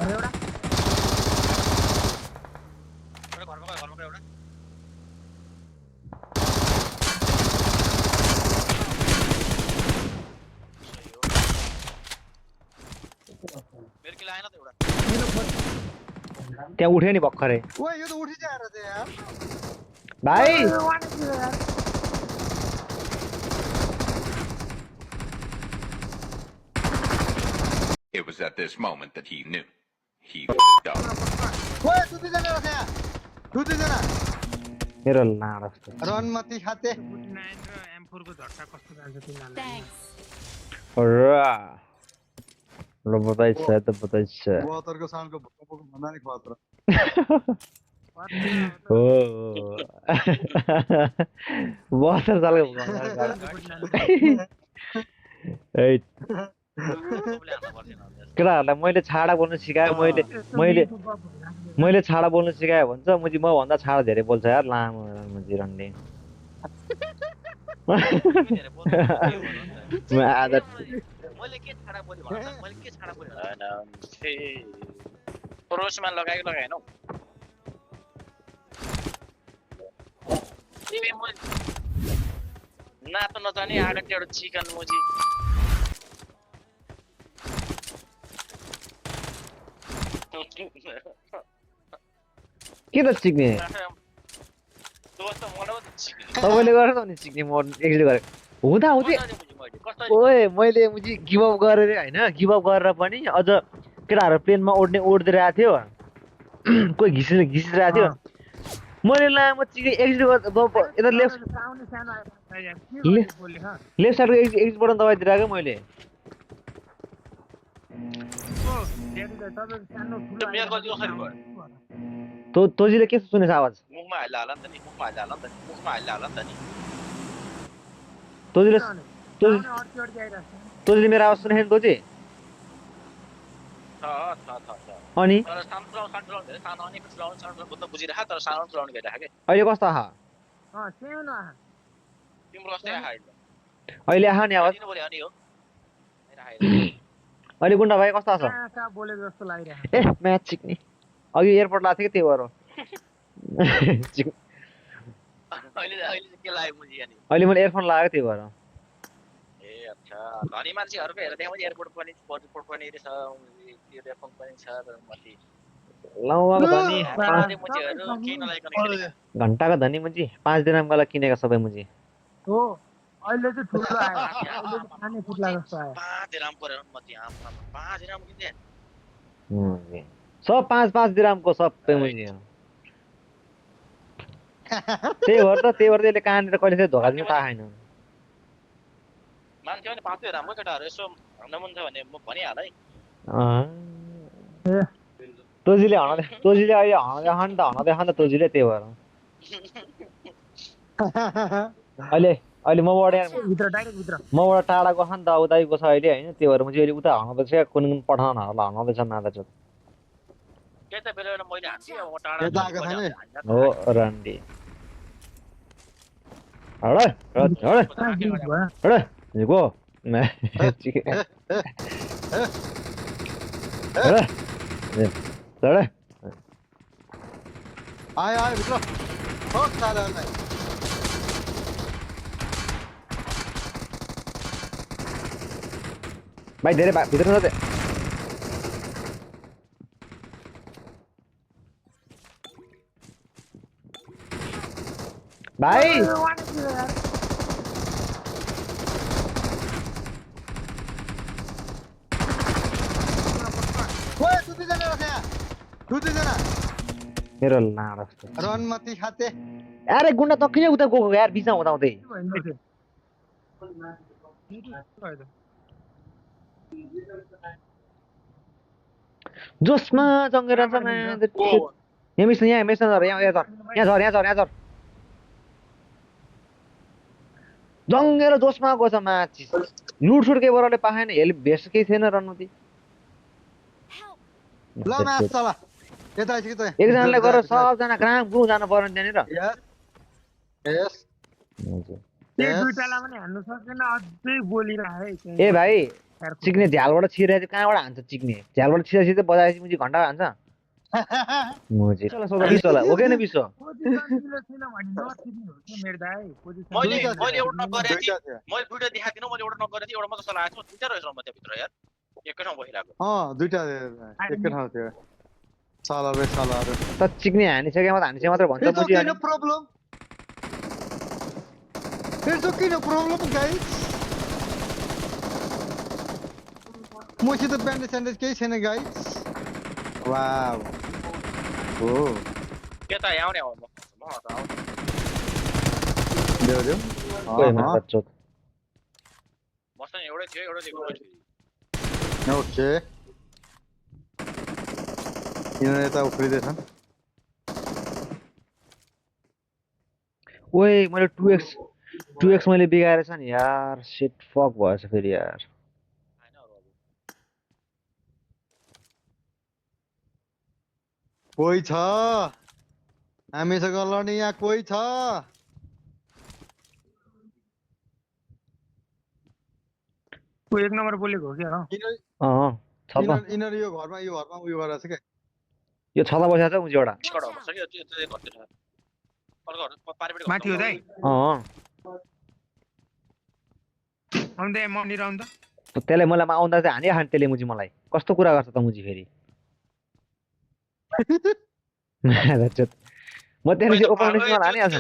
एउटा घरमा एउटा मेरो किल आएन त एउटा त्यहाँ उठ्यो नि भर्खरै ओए यो त उठिजाएर त यार भाइ It was at this moment that he knew. He f***ed up. ओए दुईजना रहेछ यहाँ दुईजना मेरो लाड जस्तो रनमती खाते 9 र M4 को झट्टा कस्तो जान्छ तिनीहरुलाई Thanks. रा ल बताइछ त बताइछ 72 को साउन्डको भुकभुक भन्दा नि खतरा हो 72 सालको ए केटाहरूलाई मैले छाडा बोल्न सिकाएँ मैले छाडा बोल्न सिकाएँ भन्छ मुजी म भन्दा छाडा धेरै बोल्छ यार लामो मुजी रन्डे आदत मैले के छाडा बोले भन्दा मैले के छाडा बोले हैन प्रोसमा लगाएन तिमी मैले नाच्न नजाने आगत एउटा चिकन मुजी के त सिक्ने दोस्त मलाई त चिकन तपाईँले गरेर नि सिक्ने म एक्चुअली गरे हुँदा हुँदै ओए मैले मुजी गिभ अप गरेर हैन गिभ अप गरेर पनि अझ केटाहरू प्लेनमा ओड्दै रहेको थियो कोही घिसिरहेको थियो मैले लामो चिक्ने एक्जिट यता लेफ्ट साउन्ड सानो आयो यार के बोल्ले ह लेफ्ट साइडको एक्जिट बटन दबाइदिरहेको मैले ओ डेडी त तपाईको सानो ठुलो मेरो गल्ती कसरी भयो तोजीले के सुनेछ आवाज मुखमा हाल्ला होला नि त नि मुखमा हाल्ला होला नि त नि तोजीले साउन्ड अड्की आइराछ तोजीले मेरो आवाज सुनेछ तोजी छ अनि तर सानो धेरै सानो अनि सानो बुझ्न बुझिरहेको तर सानो चलाउनु गइरहेको के अहिले कस्तो आहा सानो आहा तिम्रो कस्तै आयो अहिले आहा नि आवाज किन बोले अनि हो अहिले गुन्डा भाइ कस्तो छ कहाँ बोले जस्तो लागिरहेको ए म्याच चिक्ने अघि एयरपोर्ट लाएको थियो कि त्यही भएर अहिले के लाग्यो मुजी अनि अहिले मैले एयरफोन लगाएको त्यही भएर ए अच्छा धनी मान्छेहरुको हेर त्यहाँ पनि एयरपोर्ट पनि रहेछ एयरफोन पनि छ तर माथि लाउको धनी मुजीहरु के नलाइकन घण्टाको धनी मुजी 5 दिनमको लागि किनेको सबै मुजी हो अहिले चाहिँ ठुलो आयो अहिले चाहिँ खाने फुट्ला जस्तो आयो 5 दिराम परेर माथि आम 5 दिराम किने सब 5 दिरामको सबै मुजी त्यही भएर त्यसले कहाँनिर कहिले चाहिँ धोका दिनु थाहा छैन मान्छे पनि 5 दिरामको केटाहरु यसो भन्न मन छ भने म भनिहाल है तोजीले अहिले हनाउँदै खान त तोजीले त्यही भएर अहिले मबाट भित्र डाइरेक्ट भित्र मबाट टाढा गछ नि त उतै गछ अहिले हैन त्यही भएर म चाहिँ अहिले उता हनाउँदैछ कुन पठाउनहरुलाई हनाउँदैछ नादाछ के त बेला मैले हान्थे अब यता आएको छैन हो रन्डी हडे गो आयो भित्र हो साधालाई भाइ धेरै भित्र न भाइ ओए दुईजना रहेछ यहाँ दुईजना मेरो लाड जस्तो रनमती खाते अरे गुन्डा त किन उता गएको यार बिचमा हुँदाहुँदै जोसमा जङ्गेर यहाँ मिस जङ्गेर जोसमा गएछ माची लुटसुट के बराले पाएन हेल भेस्ट केही थिएन रनमती ल मास चला यता आइसक्यो त एकजनाले गरेर सबजना ग्राम गुँ जानु पर्यो नि त्यहाँनिर यस दुईटालाई पनि हान्नु सकेन अझै बोलिरहे ए भाइ चिक्ने झ्यालबाट छिरेर चाहिँ कहाँबाट हान्छ चिक्ने झ्यालबाट छिरा छिर्दै बजाएपछि मुजी घन्टा हान्छ मुजी चला सोधा बिस होला हो कि विश्व पोजिसन किलो छैन भने नथिक्ने हो के मेरो दाइ पोजिसन मैले दुईटा मैले एउटा नक गरेको थिएँ थियो मैले दुईटा देखाएको थिएन मैले एउटा नक गरेको थिएँ एउटा मात्र चलाएको छु दुईटा रहेछ म त्यहाँभित्र यार एकै ठाउँ बसिरहेको दुईटा एकै ठाउँ थियो सालाहरू त चिक्ने हानिसके मात्र भन्छ It's मुजी okay, अनि no problem. It's okay, no problem, guys. मसित ब्यान्डेज स्यान्डेज केही छैन गाइस वाउ ओ त्यता आउने हो म त आउने देऊ कोही मात्र मसँग एउटै थियो एउटा दिएको मैले ओके यिनीहरू यता उफ्रिँदैछन् ओए मैले 2x मैले बिगाएर छ नि यार शिट फक भएछ फेरि यार हैन अरु अब कोही छ हामीसँग लड्ने यहाँ कोही छ को एक नम्बर बोलेको हो क्या हो छता यिनीहरू यो घरमा उयो गरेर छ क्या यो छता बसेको छ मुजी एउटा स्कट हो सक्यो त्यो त्यो घट्छ अर्को पारिपटि माथि हो दाइ अँ आउँदै मनिर आउँदा त्यसले मलाई आउँदा चाहिँ हानि हान् त्यसले मुजी मलाई कस्तो कुरा गर्छ त मुजी फेरि म त्यसपछि ओपन हानि हाल्छ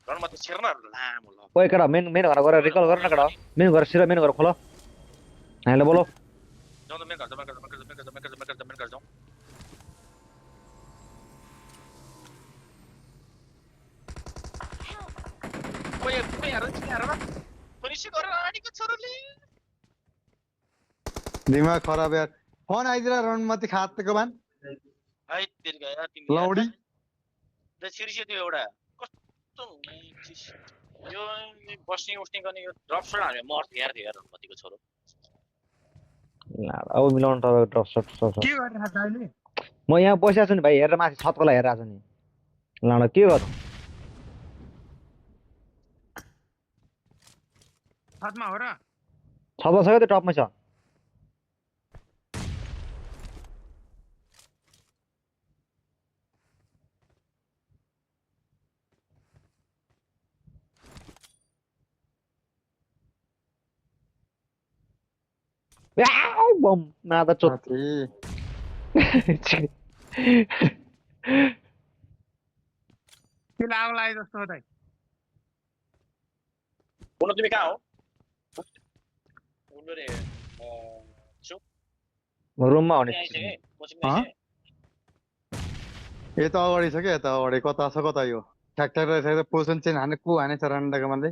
रनमा त छिर्न लामो ल ओए केटा मेन घर गएर रिकल गर न केटा मेन घर खोल हामीले बोलो जाउँ त मेन घर जाउँ ओए हेर पुलिस गरेर आनीको छोरोले दिमाग खराब यार फोन आइदिएर रणमती खातको बान है तेरी गयो तिमी लौडी द सिरियस त्यो एउटा कस्तो यो बस्ने उस्ने गर्ने यो ड्रप शट हाल्यो मर्थ यार थियो रनमतीको छोरो अब मिलाउनु तपाईको ड्रप शट के गरिरहेको छ अहिले म यहाँ बसिरहेको छु नि भाइ हेरेर माथि छतकोलाई हेरिरहेको छु नि लाडो के गर्नु छतमा हो र छतमा छ त्यो टपमै छ बम नादा चोत साथी त्यसलाई आग लागे जस्तो हो दाइ बोल्नु तिमी कहाँ हो बोल्नु रे रुममा हुने यता अगाडि छ क्या यता अगाडि कता छ कता यो ट्र्याक्टर रहेछ पोजिसन चेन्ज हाने को हानेछ रन्डाको मान्छे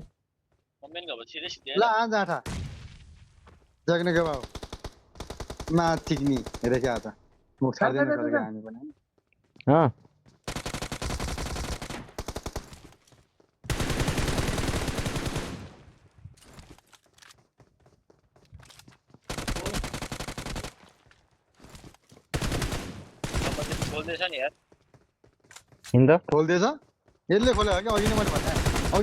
ल आज आठा जग्ने के बाबु मा चिक्नी हेरे क्या त मुख छाड्दैन गरेको हामी पनि अँ बोल्दैछ नि यार हिँड्दा खोल्दैछ यसले खोल्यो क्या अघि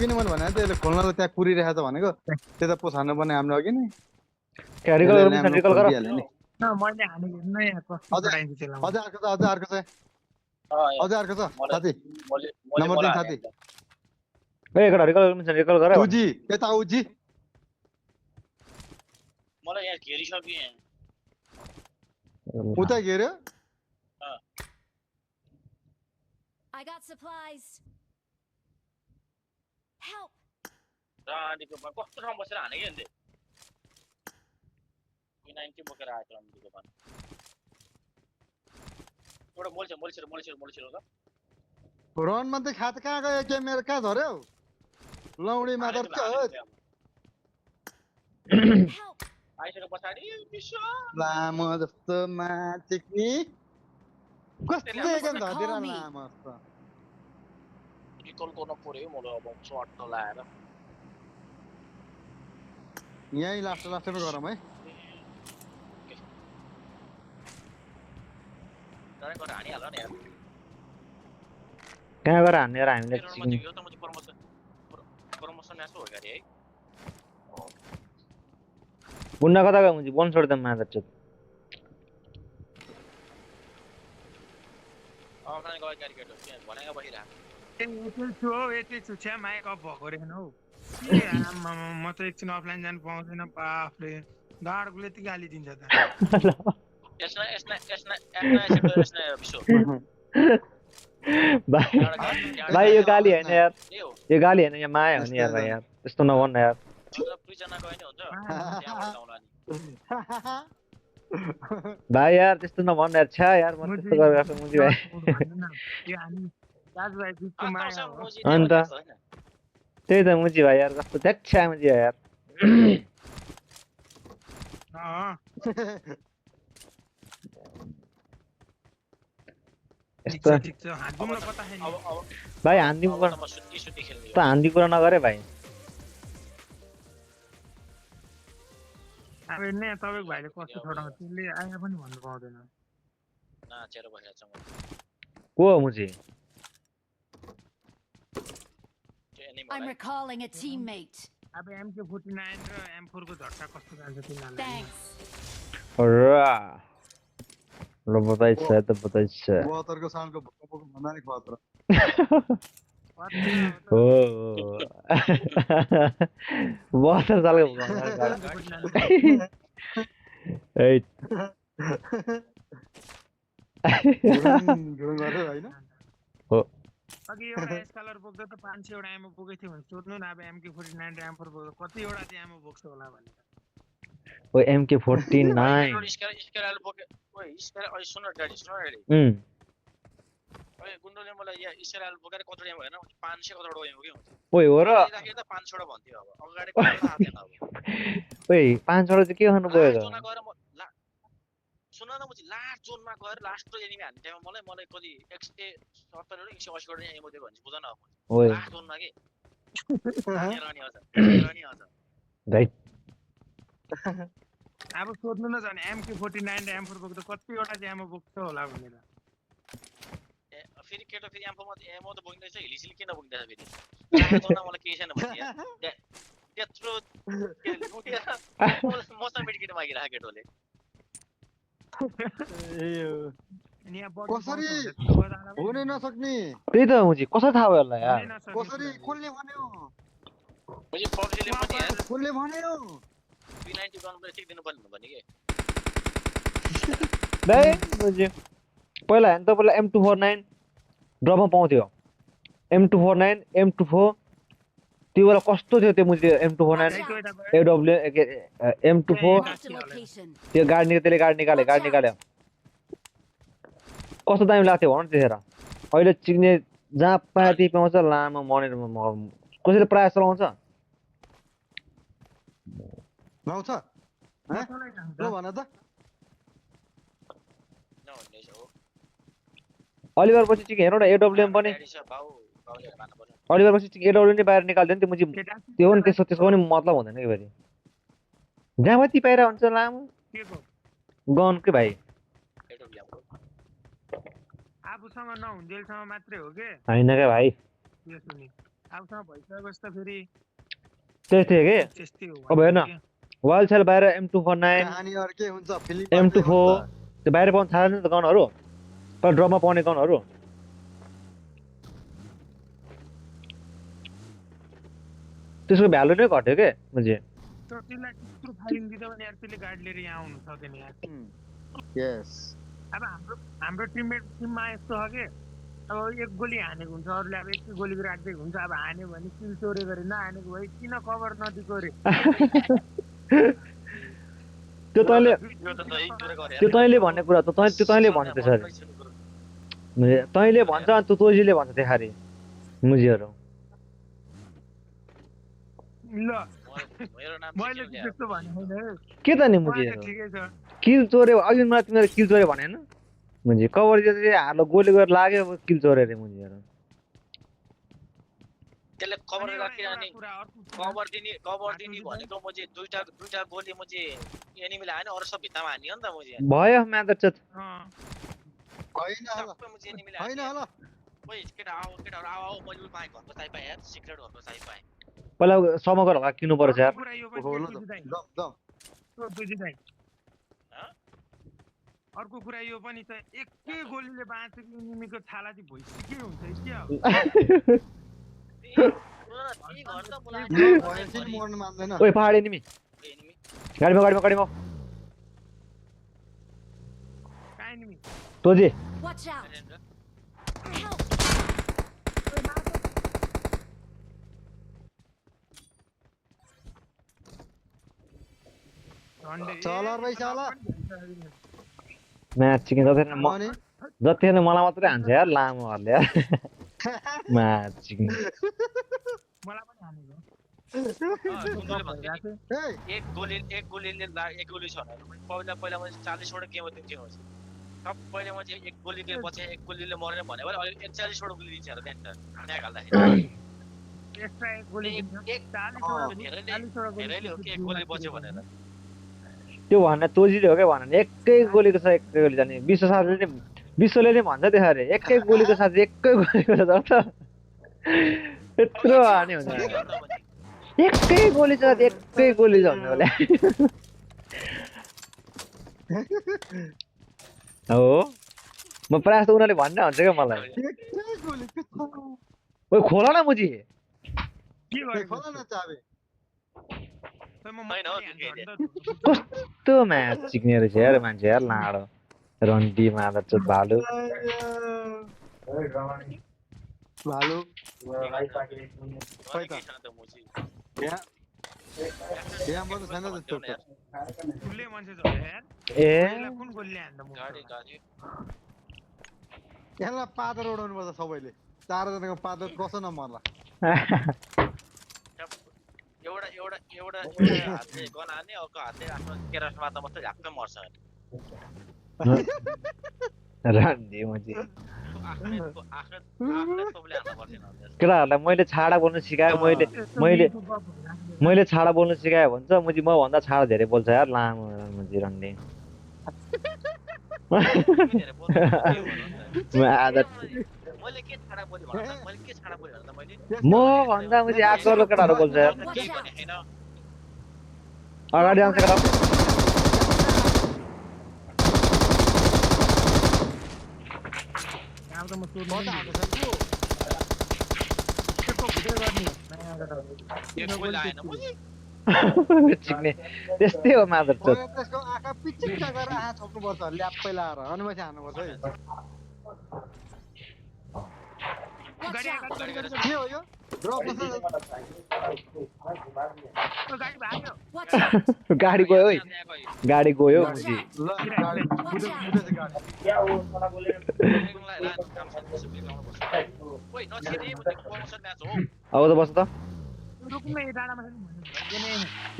नै मैले भने त यसले खोल्नलाई त्यहाँ कुरिरहेको छ भनेको त्यता पोस हान्नु पर्ने हाम्रो अघि नै रिकल गर न मैले हानेको नयाँ कस्तो पठाइदिन्छु त्यसलाई अझै अर्को छ साथी नम्बर 3 साथी ए एकटा रिकल गर उजी यता उजी मलाई यहाँ घेरिसक्यो उता घेर्यो I got supplies. Help! रानीको कस्तो ठाउँ बसेर हाने क्या अन्त 90 बोकेर आएको रानीको पान एउटा मोलछिर ल रनमा त खात कहाँ गयो के मेरो कहाँ झर्यो लौडी मादर के हो Help! आइसके पछाडि विश्व लामो जस्तो माचिक्नी कस्तो एकदम धदिरा लामो जस्तो रिकल गर्न पर्यो मलाई अब सर्ट लाएर यही लास्टमा गरौँ है तर गरेर हानिहाल नि यार कहाँ गएर हान्ने र हामीले यो त म प्रमोसन यासो हो गरे है गुन्डा कता गयो मुझे वन छोड्दा मादरचोद अफलाइन गयो क्यारिकेट हो भनेको बसिरहेको यति छु हौ यति छु छ्या माइक अफ भएको रहेन हौ के आम्मामा, म त एकछिन अफलाइन जानु पाउँदैन बाफले गाडको यति गाली दिन्छ त यसमा यसमा यसमा यसमा यसमा विश्व भाइ यो गाली हैन यार यो गाली हैन यो माया हो नि यार भाइ यार त्यस्तो नभन् यार दुईजना गयो नि हुन्छ त्यहाँबाट आउला नि भाइ यार त्यस्तो नभन् यार छ्या यार म त्यस्तो गरेर मुजी भाइ यो हामी दाजुभाइ बिचको माया हो अन्त त्यही त मुजी भाइ यार कस्तो छ्या मुजी भाइ यार यस्तो ठिक छ हातौँ न कता खाने भाइ हान्दिम कुरा म सुत्ती सुत्ती खेल्ने त हान्दी कुरा नगरे भाइ अब ने तपाईँको भाइले कस्तो छोडाउँछ त्यसले आए पनि भन्नु पाउँदैन नाचेर बसेको छ म को हो मुजी I'm recalling a teammate. अब MK49 र M4 को झट्टा कस्तो जान्छ तिनीहरूलाई Thanks. र ल बताइछ त बताइछ 72 को सालको भोको भन्दा नि खतरा हो 72 सालको ए गुरुङ गरे हैन हो अघि एउटा एस्कालर बोक्दा त 500 एउटा एमो बोकेको थियो भने सोध्नु न अब MK49 र M4 बोक्दा कति एउटा चाहिँ एमो बोक्छ होला भनेर ओ MK49 स्केल बोके ओइ स्केल ओइ सुन गाडी ओइ गुन्डोले मलाई या स्केल बोकेर कतडा भएन 500 कतडा एमो के हुन्छ ओइ हो र राखेर त 500 भन्थ्यो अब अगाडि कतडा हातेन अब ओइ 500 चाहिँ के गर्नु पर्यो त जोनमा गएर म सुन न मुझे लास्ट जोनमा गएर लास्ट एनिमी हान्ने टाइममा मलाई कति 170 र 180 गरे एमो दियो भने बुझ्न अब ओइ लास्ट जोनमा के रानी आउँछ राइट अब सोध्नु न जाने MK49 र M4 बोक्दा कति वटा चाहिँ एमो बोक्छ होला भनेर फेरि केटो फेरि एमो त बोकिँदैछ हिलिसिल किन बोकिँदैछ फेरि लास्ट जोनमा मलाई केही छैन भन्थे त्यत्रो मसँग मेडिकेट मागिरहेको केटोले कसरी हुनै नसक्ने त्यही त मुजी कसरी थाहा भयो होला यार कसरी कसले भन्यो मुझे पब्जीले पनि यार कसले भन्यो P90 गन पनि ठिक दिनु पर्ने भने के भाइ मुजी पहिला हैन त पहिला M249 ड्रपमा पाउँथ्यो M249 M24 त्यो बेला कस्तो थियो त्यो मुजी M249 AW M24 Marked a location. त्यो त्यसले गाडी निकाल्यो कस्तो दामी लाग्थ्यो भन त्यतिखेर अहिले चिक्ने जहाँ पाए त्यही पाउँछ लामो मनेर कसैले प्रायः चलाउँछ नआउँछ ल भन त नहुने छ हो अलिभर पछि चिक हेरौ न AWM पनि बाउले मान्न पर्छ अलिभर पछि चिक AWM नि बाहिर निकाल्दैन त्यो मुजी त्यो पनि त्यसको पनि मतलब हुँदैन के फेरि जहाँ माथि पाइरा हुन्छ लामो गन के भाइ आफूसँग नहुन्जेलसम्म मात्रै हो के हैन के भाइ यो सुनि आफूसँग भइसकेपछि त फेरि त्यस्तै के त्यस्तै हो अब हेर्न वाल सेल बाहिर M249 कहानी अर्कै हुन्छ फिल्म M24 त्यो बाहिर पाउन थाहा छैन त गनहरु पर ड्रपमा पाउने गनहरु त्यसको भ्यालु नै घट्यो के मुझे तर त्यसलाई त्यत्रो फाइलिङ दिँदा पनि यार त्यसले गाडी लिएर यहाँ आउनु सक्दैन यार यस अब हाम्रो टिममा यस्तो छ के अब एक गोली हानेको हुन्छ अरूले अब एक गोली राख्दिएको हुन्छ अब हान्यो भने किल चोरे गरे नहानेको भए किन कभर नदिएको रे त्यो तैँले भन्ने कुरा त तैँले भन्ने त्यसरी तैँले भन्छ अनि तोजीले भन्छ देखारी मुजीहरु ल मेरो नाम मैले त्यस्तो भने हैन के त नि मुजीहरु ठिकै छ किल चोरे अघि मलाई तिमीले किल चोरे भने हैन मुजी कभर चाहिँ हालो गोली गरेर लाग्यो किल चोरे रे मुजीहरु त्यसले कभर राखेर अनि कभर दिने भनेको म चाहिँ दुईटा गोली म चाहिँ एनिमीले हाने अरु सब भित्तामा हान्यो नि त म चाहिँ भयो म्यादरचत हैन हैन होला ओइ केटाहरु आऊ मैले पाएँ घरको चाइ पाएँ यार सिक्रेट घरको चाइ पाएँ पहिला समग्र होला किन्नु पर्छ यार दम दाइ अर्को कुरा यो पनि छ एकै गोलीले बाँचेको एनिमीको छाला चाहिँ भइसक्यो हुन्छ क्या मर्नु मान्दैन ओइ पहाड एनिमी गाडीमा कहाँ एनिमी तोजे Watch out! Help! चल भाइ चल म्याच चिकन जति अनि जतिखेर मलाई मात्रै हान्छ यार लामोहरूले यार म्याच चिकन मलाई पनि हानेको एक गोली छ भने पहिला मैले 40 वटा गेम दिन्थ्यो सब पहिले म चाहिँ एक गोलीले पछि एक गोलीले मरेन भने अहिले 41 वटा गोली दिन्छ र त्यहाँ हाल्दाखेरि एक्स्ट्रा एक गोली एक 40 धेरैले हो कि एक गोली बच्यो भनेर त्यो भन्न तोजीले हो क्या भन एकै गोलीको छ एकै गोली जाने विश्वले नै भन्छ त्यसो अरे एकै गोलीको साथ एकै गोलीको छ त यत्रो हाने हुन्छ एकै गोली छ एकै गोली छ भन्नु होला हो म प्रायः जस्तो उनीहरूले भन्ने हुन्छ क्या मलाई ओइ खोल न मुजी के गर्यो खोला न चाबे कस्तो म्याच सिक्ने रहेछ यार मान्छे यार लाडो रन्डी मादर चोट भालु भालु यहाँ बस्नु छैन जस्तो ठुलै मान्छे छ यार ए कुन गोलीले हान्दा म यसलाई पादर उडाउनु पर्छ सबैले 4 जनाको पादर कसो नमर्ला एउटा हातले गन हान्ने अर्को हातले आफ्नो केरासमा त मात्रै झ्याक्कै मर्छ रन्डी मुजी आफ्नो सबले हान्न पर्दैन केटाहरूलाई मैले छाडा बोल्नु सिकाएँ मैले छाडा बोल्नु सिकाएँ भन्छ मुजी म भन्दा छाडा धेरै बोल्छ यार लामो मुजी रन्डी मैले के छाडा बोले भन्दा मैले म भन्दा मुजी आजकलको केटाहरू बोल्छ यार अगाडि आउँछ केटा अब त म सोध्नु त्यसको भिडियो गर्ने एक गोली आएन मुजी चिक्ने त्यस्तै हो मादर चोट त्यसको आँखा पिचिक्का गरेर आँखा छोप्नुपर्छ ल्याप्पै लाएर अनि माथि हान्नुपर्छ है Watch out! के हो यो ड्रप गाडी भाग्यो Watch out! गाडी गयो है गाडी गयो मुजी ल गाडी कुदेछ गाडी ओइ नछिने म प्रमोसन म्याच हो अब त बस त रुक्ने डाँडामा छ नि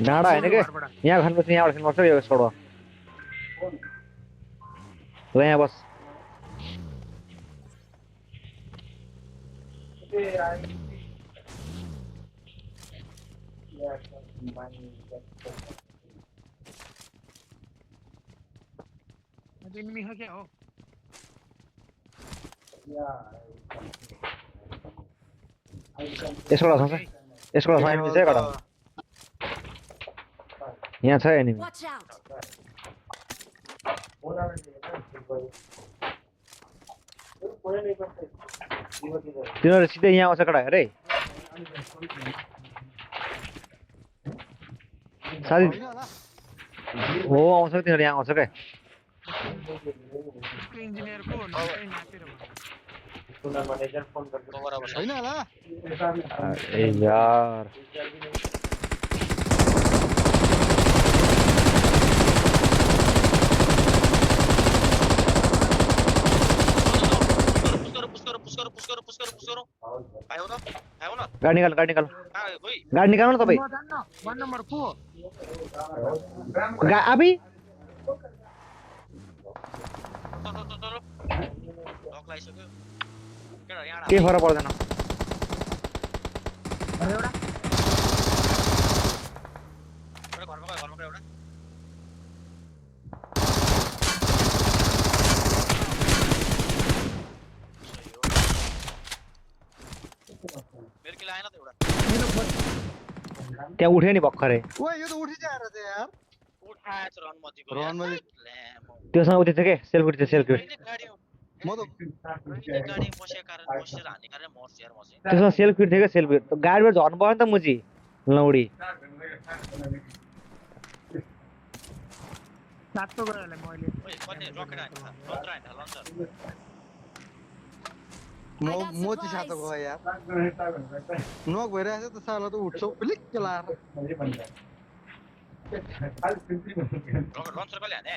डाँडा होइन के यहाँ खानुपर्छ यहाँबाट खानुपर्छ यो छोडो ल यहाँ बस एनिमी हो क्या हो यसको एनिमी चाहिँ कडा यहाँ छ एनिमी Watch out! तिनीहरू सिधै यहाँ आउँछ कडा अरे साथी हो आउँछ तिनीहरू यहाँ आउँछ क्या इन्जिनियरको नकै नाचेर होइन होला ए यार पुस करो आयो न गाडी निकाल ओइ गाडी निकाल्नु न तपाईँ म जान्न 1 नम्बर को अबि लक लाइसक्यो केटा यहाँ के फरक पर्दैन एउटा घरमा गयो एउटा मेरो किल आएन त एउटा त्यहाँ उठ्यो नि भर्खरै ओए यो त उठिजाएर चाहिँ यार आएछ रनमतीको रनमती त्योसँग उति थियो के सेल्फ थियो सेल्फ गाडी म त गाडी बसेको कारण बसेर हान्ने कारण मर्छ यार म चाहिँ त्योसँग सेल्फ थियो के सेल्फ गाडीबाट झर्नु पर्यो नि त मुजी लौडी सातो गयो होला मैले ओइ कति रकेट हान्छ लन्चर हान्छ लन्चर म चाहिँ सातो गयो यार नक भइरहेछ त साला त उठ्छौ पिलिक्क लाएर रकेट लन्चर कसले हाने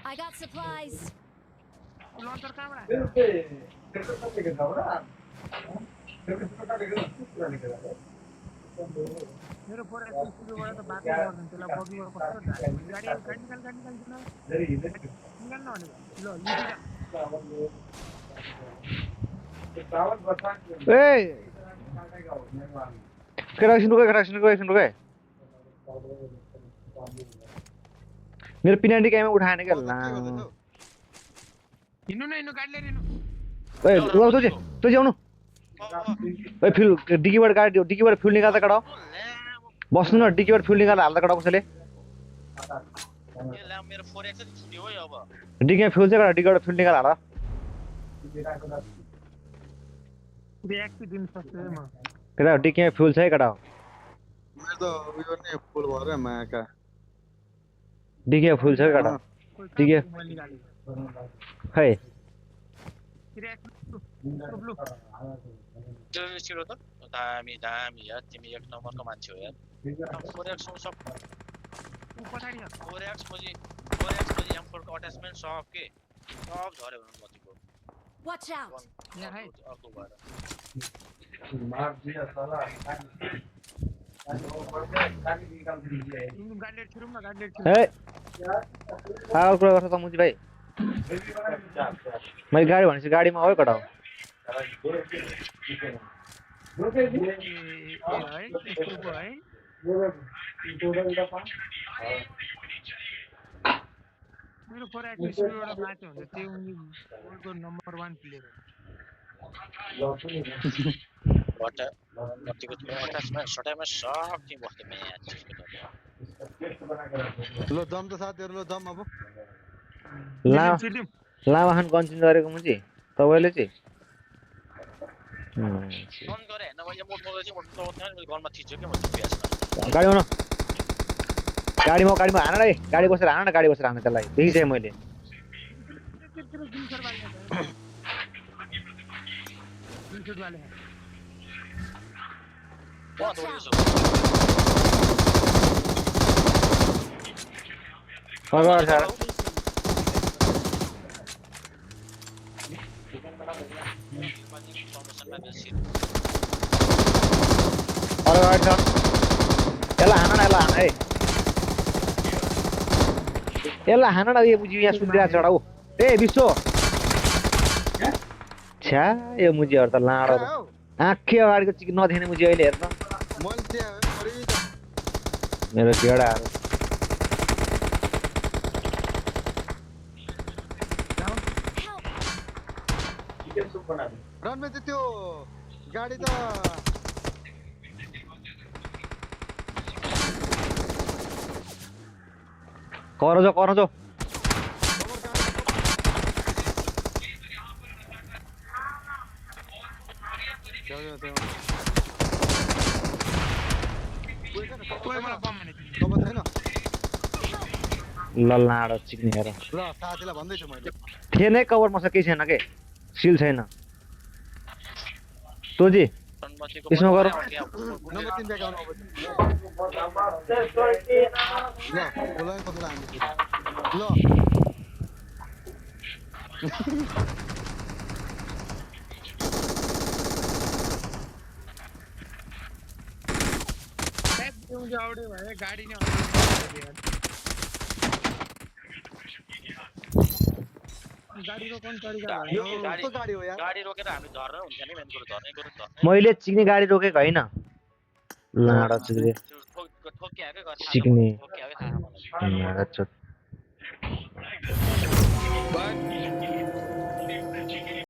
I got supplies. लन्चर कहाँबाट मेरो पोरा स्टुडियोबाट त बाटो गर्दैन त्यसलाई बगीबाट कस्तो गाडी गाडी निकाल न भने ल ए एकछिन रुक मेरो पिनाडी काइमा उठाएन क्या ला हिँड्नु न हिँड्नु गाडी लिएर हिँड्नु ओए ल तँ आउनु ओए फ्युल डिकीबाट फ्युल निकाल्दा कडा बस्नु न डिकीबाट फ्युल निकाल्दा हाल्दा कडा कसैले मेरो 4x छुट्यो है अब डिकीमा फ्युल चाहिँ कडा डिकीबाट फ्युल निकाल्दा हाल्दा रियाक्ट दिन सक्छु है म केटा डिकीमा फ्युल छ है केटा मेरो त उयो नै फुल भयो रे माका डिकीमा फ्युल छ केटा डिकी खै छिटो त दामी यार तिमी एक नम्बरको मान्छे हो यार 4x सब 4x पछि M4 को अट्याचमेन्ट सब के सब झर्यो रनमतीको Watch out. यहाँ है अर्को भएर तिमी गाडी लिएर छिरौँ न गाडी लिएर ए पागल कुरा गर्छ त मुजी भाइ मैले गाडी भनेपछि गाडीमा हो केटा मेरो पोरा स्टुडियोबाट बाँच्यो भने त्यो उनी वर्ल्डको नम्बर 1 प्लेयर हो रनमतीको अट्याचमेन्ट सटाइमा सब टिम बस्दै म्याच ल जम त साथीहरु ल जम अब लामा खान कन्टिन्यू गरेको मुजी तपाईले चाहिँ रन गरे हैन मैले मोड चाहिँ मोड गनमा थिच्यो के म पिएसमा गाडीमा हान रे गाडी बसेर हान त्यसलाई देखिसके मैले यसलाई हान न यो मुजी यहाँ सुनिरहेको छ एउटा ऊ ए विश्व छ्या यो मुजीहरू त लाडो आँखे अगाडिको चिकन नदेख्ने मुजी अहिले हेर्न मेरो केडाहरू रनमती त्यो गाडी त कर जो लाडो चिक्ने हेर ल साथीलाई भन्दैछु मैले थिएन कभर मसँग केही छैन के सिल छैन तोजी त्यसमा गर नम्बर 3 ब्याक आउनु अब ल बोलाइ कसलाई हान्छु ल गाडी नै गाडी रोक्नु तरिका यो कस्तो गाडी हो यार गाडी रोकेर हामी झर्न हुन्छ नि मेन कुरो झर्नै कुरो मैले चिक्ने गाडी रोकेको हैन लाडा चिक्ने ठोक्या के गर्छ चिक्ने ठोक्या के थाहा मलाई लाडा चोट